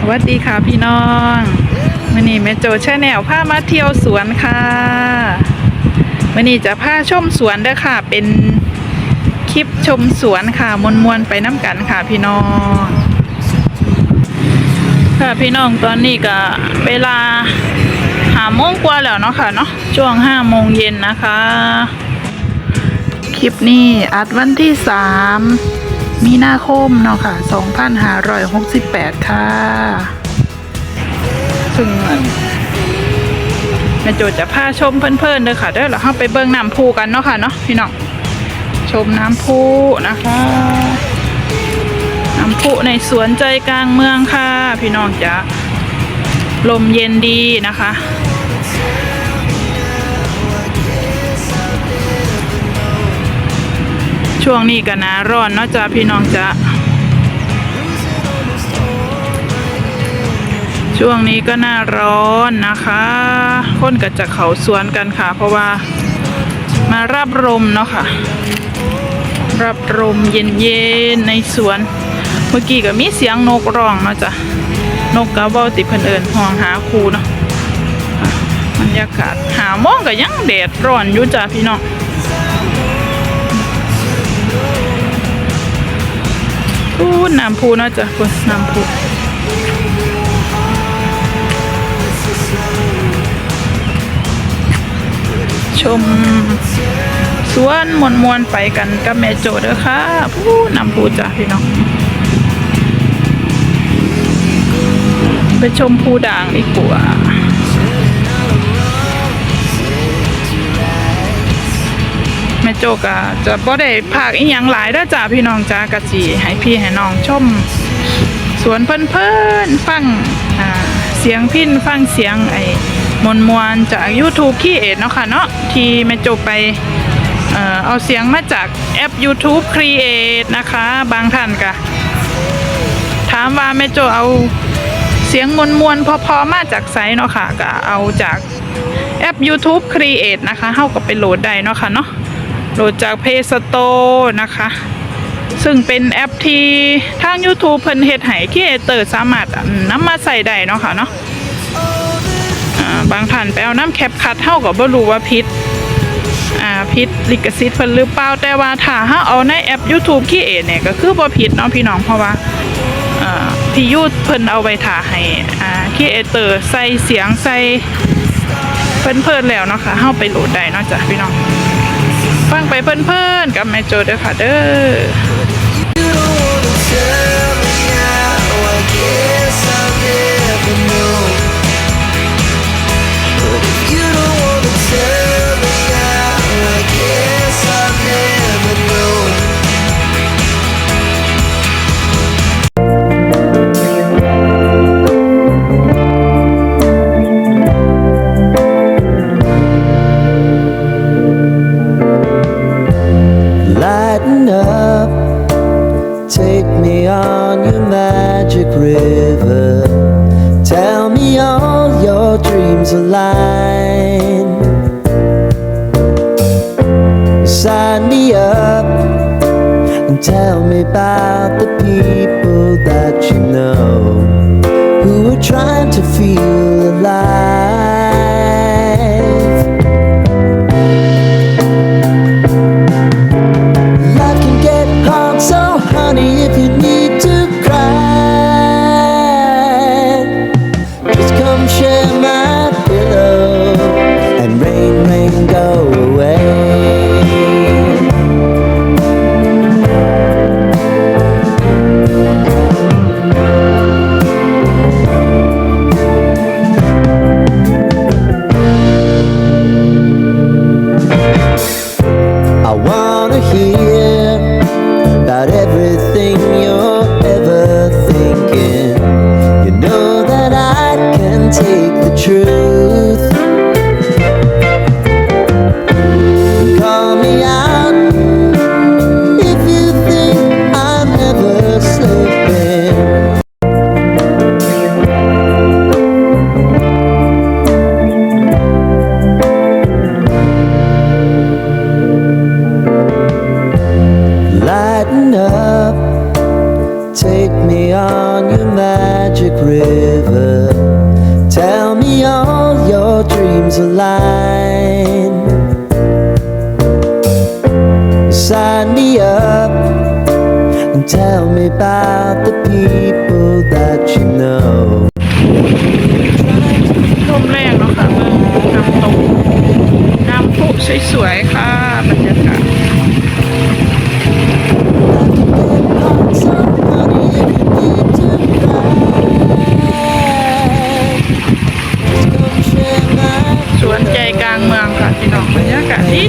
วัสดีค่ะพี่น้องวันนี้แม่โจชาแนลพามาเที่ยวสวนค่ะวันนี้จะพาชมสวนเด้อค่ะเป็นคลิปชมสวนค่ะมวนๆไปน้ำกันค่ะพี่น้องค่ะพี่น้องตอนนี้ก็เวลา5 โมงกว่าแล้วเนาะค่ะเนาะช่วง5 โมงเย็นนะคะคลิปนี้อัดวันที่3 มีนาคมเนาะค่ะ2568ค่ะซึ่งแม่โจจะพาชมเพลินๆเลยค่ะเดี๋ยวเราเข้าไปเบิ่งน้ำพุกันเนาะค่ะเนาะพี่น้องชมน้ำพุนะคะน้ำพุในสวนใจกลางเมืองค่ะพี่น้องจะลมเย็นดีนะคะช่วงนี้ก็หน้าร้อนเนาะจ้ะพี่น้องจ้ะช่วงนี้ก็หน้าร้อนนะคะคนก็จะเข้าสวนกันค่ะเพราะว่ามารับลมเนาะค่ะรับลมเย็นๆในสวนเมื่อกี้ก็มีเสียงนกร้องเนาะจ้ะนกกระเว้าติเพิ่นเอิ้นห้องหาคู่เนาะบรรยากาศ5 โมงก็ยังแดดร้อนอยู่จ้ะพี่น้องน้ำพุเนาะจ้ะคุณน้ำพุชมสวนมวนๆไปกันกับแม่โจเด้อค่ะน้ำพุจ้ะพี่น้องไปชมภูด่างดีกว่าแม่โจก็จะบ่ได้พากอีหยังหลายเด้อจ้ะพี่น้องจ้ากะสิให้พี่ให้น้องชมสวนเพลินๆฟังเสียงพิณฟังเสียงไอ้มวนๆจาก YouTube คีเอทเนาะค่ะเนาะที่แม่โจไปเอาเสียงมาจากแอป YouTube Create นะคะบางท่านก็ถามว่าแม่โจเอาเสียงมวนๆพอๆมาจากไสเนาะค่ะก็เอาจากแอป YouTube Create นะคะเฮาก็ไปโหลดได้เนาะค่ะเนาะโหลดจาก Play Store นะคะซึ่งเป็นแอปที่ทาง YouTube เพิ่นเฮ็ดให้ครีเอเตอร์สามารถนำมาใส่ได้เนาะค่ะเนาะบางท่านไปเอาน้ำแคปคัทเฮาก็บ่รู้ว่าผิดลิขสิทธิ์เพิ่นหรือเปล่าแต่ว่าถ้าเฮาเอาในแอป YouTube Create เนี่ยก็คือบ่ผิดเนาะพี่น้องเพราะว่าที่ยูทเพิ่นเอาไว้ถ่าให้ครีเอเตอร์ใส่เสียงใส่เพิ่นแล้วเนาะค่ะเฮาไปโหลดได้เนาะจ้ะพี่น้องฟังไปเพลินๆกับแม่โจเด้อค่ะเด้Take me on your magic river. Tell me all your dreams align. Sign me up and tell me about the people that you know who are trying to feel alive. Life can get hard, so honey, if you need to cry, just come share my pillow and rain, rain, go away. I wanna hear about everything you're ever thinking. You know that I can take the truth. Call me out if you think I'm never slipping. Lighten up, take me on your magic river. tell me about the people that you know ลมแรงเนาะค่ะเมืองน้ำตกน้ำพุสวยๆค่ะบรรยากาศสวนใจกลางเมืองค่ะพี่น้องบรรยากาศดี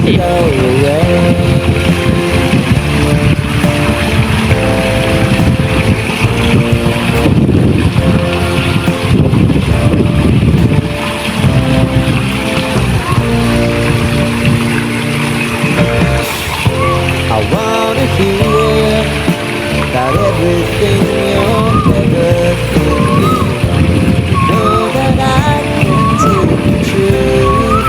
I wanna hear about everything you're ever thinking. Know that I can take the truth.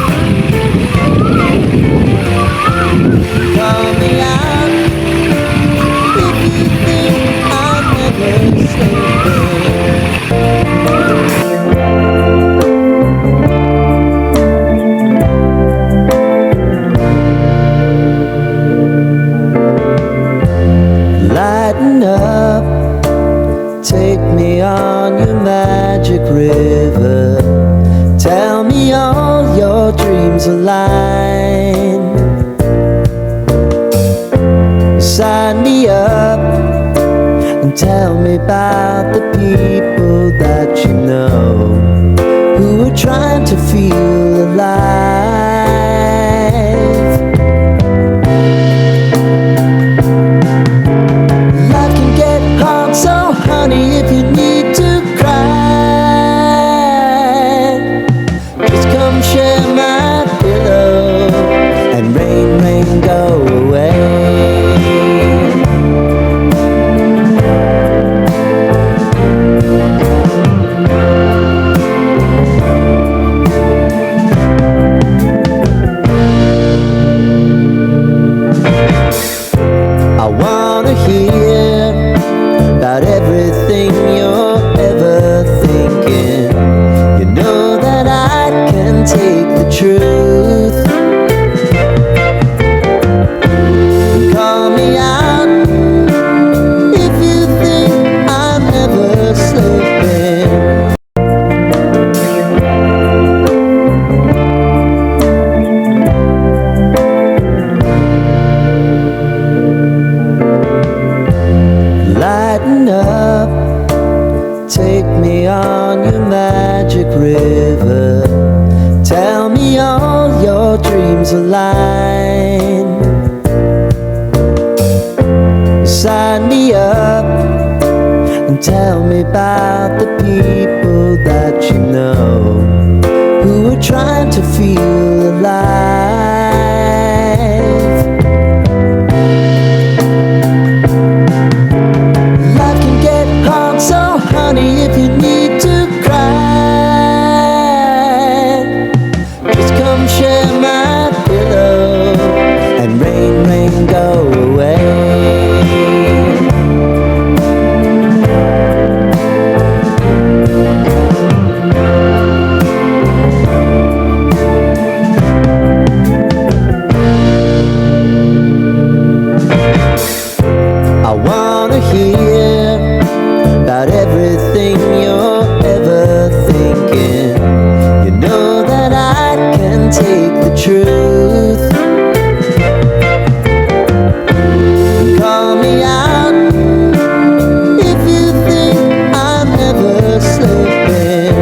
Call me out if you think I'm never sleeping. Lighten up, take me on your magic river. Tell me all your dreams align. Sign me up and tell me about the people that you know who are trying to feel alive. Life can get hard, so honey, if you need to cry, just come share my pillow and rain, rain, go away. I wanna hear about everything you're ever thinking. You know that I can take the truth. Call me out if you think I'm never sleeping. Lighten up, take me on your magic river. Tell me all your dreams align. Sign me up and tell me about the people that you know who are trying to feel alive. Life can get hard, so honey, if you need to cry, just come share my pillow and rain, rain, go away. I wanna hear about everything you're ever thinking. You know that I can take the truth. Call me out if you think I'm never sleeping.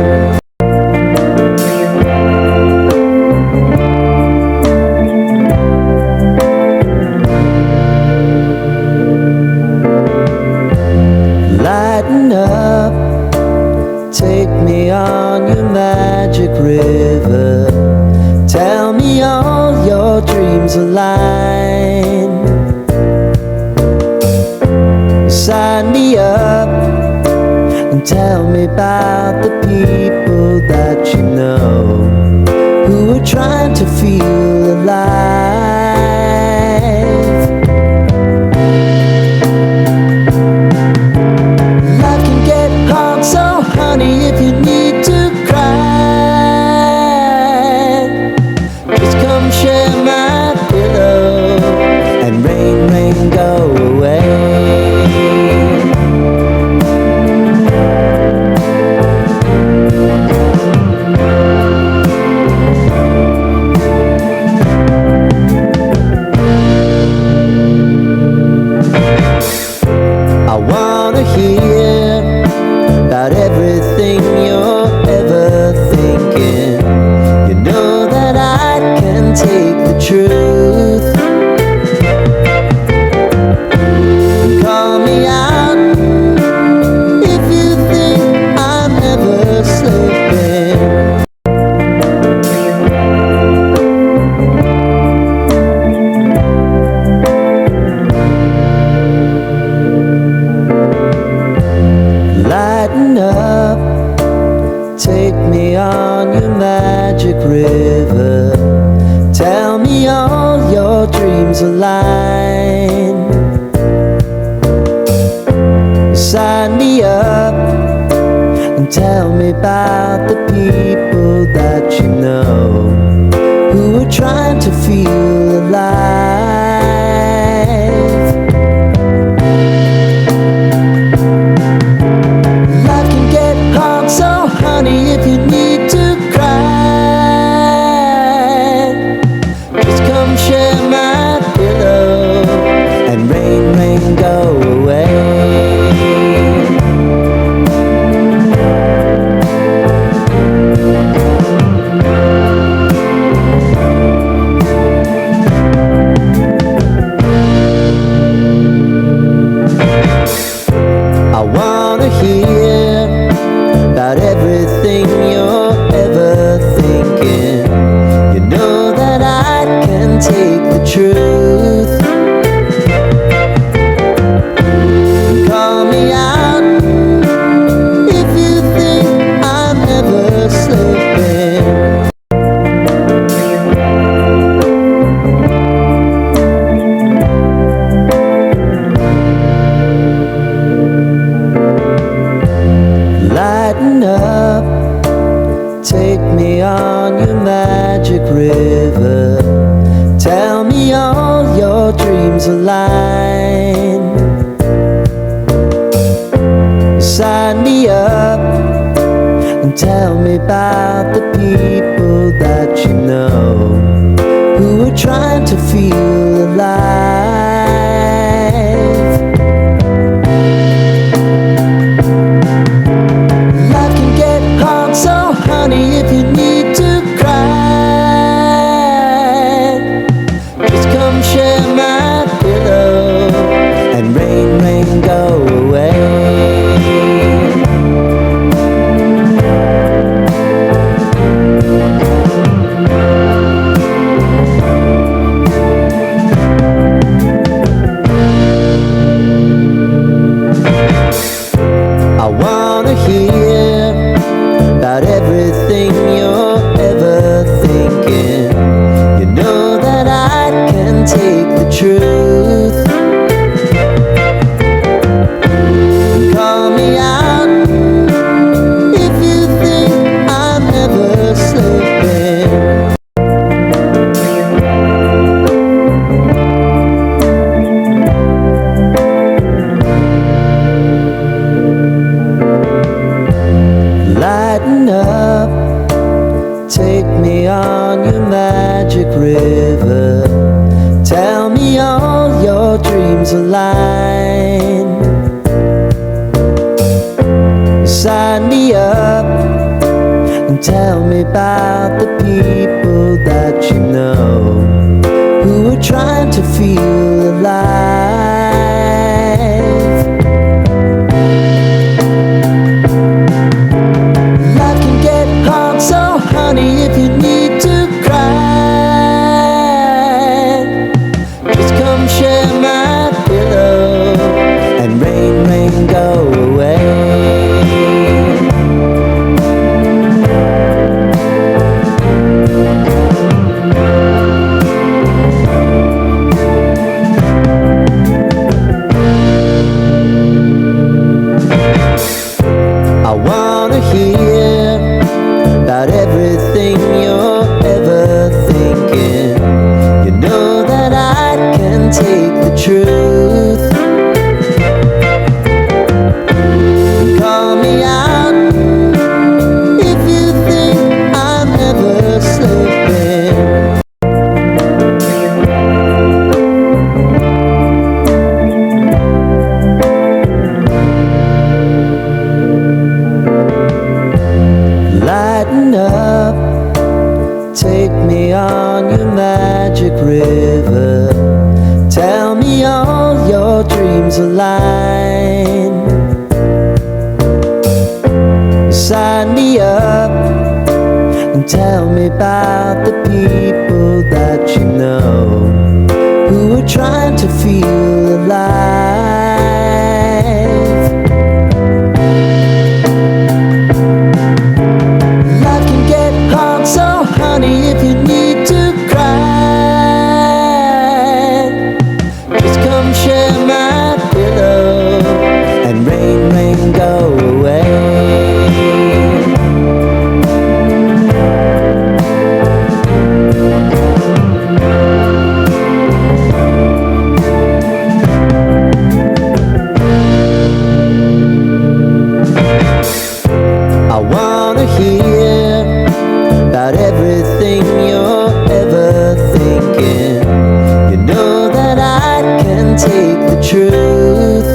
Lighten up, take me on your magic river. Tell me all your dreams align. Sign me up and tell me about the people that you know who are trying to feel alive. Life can get hard, so honey, if you need to cry, just come share my pillow and rain, rain, go away. up, take me on your magic river. Tell me all your dreams align. Sign me up and tell me about the people that you know who are trying to feel alive. Life can get hard, so honey, if you need to cry, just come share my pillow and rain, rain, go away. I wanna hear about everything you're ever thinking. You know that I can take the truth. Call me out if you think I'm never slipping. Lighten up, take me on your magic river. Tell me all your dreams align. Sign me up and tell me about the people that you know who are trying to feel alive. Life can get hard, so honey, if you need to cry, just come share my pillow and rain, rain, go away. I wanna hear about everything you're ever thinking. You know that I can take the truth. Call me out if you think I'm never slipping. Lighten up, take me on your magic river. Tell me all your dreams align. Sign me up and tell me about the people that you know who are trying to feel alive. Life can get hard, so honey, if you need to cry, just come share my pillow and rain, rain, go away. I wanna hear about everything you're ever thinking. You know that I can take the truth. Call me out if you think I'm never slipping. Lighten up, take me on your magic river. Tell me all your dreams align. Sign me up and tell me about the people that you know who are trying to feel alive. wanna hear about everything you're ever thinking. You know that I can take the truth.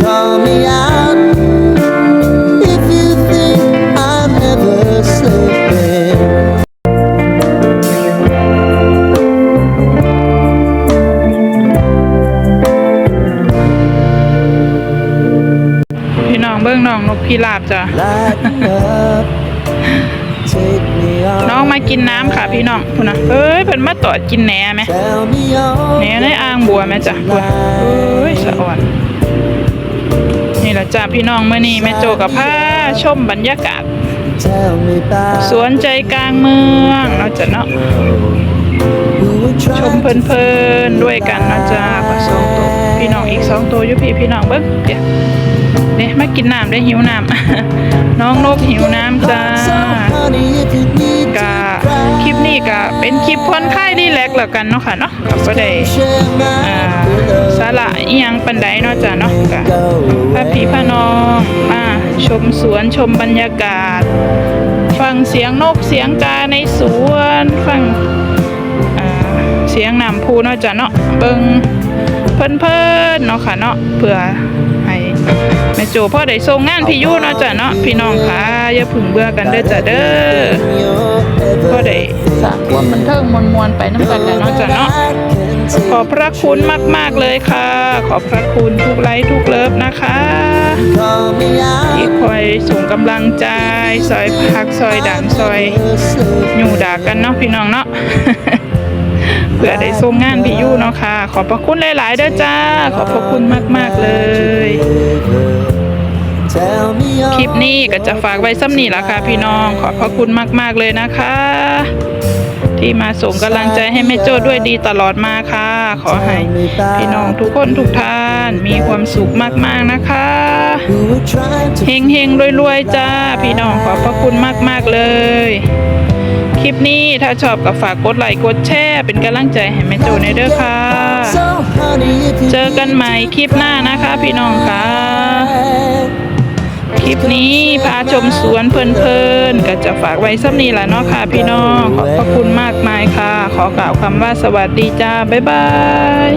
Call me out if you think I'm ever slipping. พี่น้องเบิ่งน้องนกพิราบจ้ะ Lighten up, take me on. น้องมากินน้ำค่ะพี่น้องพุ่นนะเอ้ยเพิ่นมาตอดกินแหนไหม Tell me แหน all ในอ่างบัวไหมจ้ะพุ่นเอ้ยสะอ่อนนี่แหละจ้ะพี่น้องมื้อนี้แม่โจกับพาชมบรรยากาศ tell me about สวนใจกลางเมืองเนาะจ้ะเนาะ who were ชม trying เพลินๆด้วยกันเนาะจ้ะปลาสองตัวพี่น้องอีก2ตัวอยู่พี่น้องเบิ่งเดี๋ยวนี่มากินน้ำได้หิวน้ำ น้องนกหิวน้ำจ้า honey if you need กะคลิปนี้ก็เป็นคลิปผ่อนคลายรีแลกซ์แล้วกันเนาะค่ะเนาะก็บ่ได้ share my สาระอีหยังปานใดเนาะจ้ะเนาะก็พาพี่พาน้องมาชมสวนชมบรรยากาศฟังเสียงนกเสียงกาในสวนฟังเสียงน้ำพูเนาะจ้ะเนาะเบิ่งเพิ่นๆเนาะค่ะเนาะเพื่อให้แม่โจพ่อได้ส่งงานพี่ยูเนาะจ้ะเนาะพี่น้องค่ะอย่าพึ่งเบื่อกันเด้อจ้ะเด้อพ่อได้สร้างความบันเทิงมวลๆไปนำกันแหละเนาะจ้ะเนาะขอบพระคุณมากๆเลยค่ะขอบพระคุณทุกไลค์ทุกเลิฟนะคะที่คอยส่งกำลังใจซอยพักซอยดันซอยอยู่ด่ากันเนาะพี่น้องเนาะ เพื่อได้ส่งงานพี่ยูเนาะค่ะขอบพระคุณหลายๆเด้อจ้าขอบพระคุณมากๆเลยคลิปนี้ก็จะฝากไว้ซ้ำนี่ล่ะค่ะพี่น้องขอบพระคุณมากๆเลยนะคะที่มาส่งกำลังใจให้แม่โจ้ด้วยดีตลอดมาค่ะขอให้พี่น้องทุกคนทุกท่านมีความสุขมากๆนะคะเฮงๆรวยๆจ้าพี่น้องขอบพระคุณมากๆเลยคลิปนี้ถ้าชอบก็ฝากกดไลค์กดแชร์เป็นกำลังใจให้แม่โจ้ในเด้อค่ะเจอกันใหม่คลิปหน้านะคะพี่น้องค่ะคลิปนี้พาชมสวนเพลินๆก็จะฝากไว้ซ้ำนี้แหละเนาะค่ะพี่น้องขอบพระคุณมากมายค่ะขอกล่าวคำว่าสวัสดีจ้าบ๊ายบาย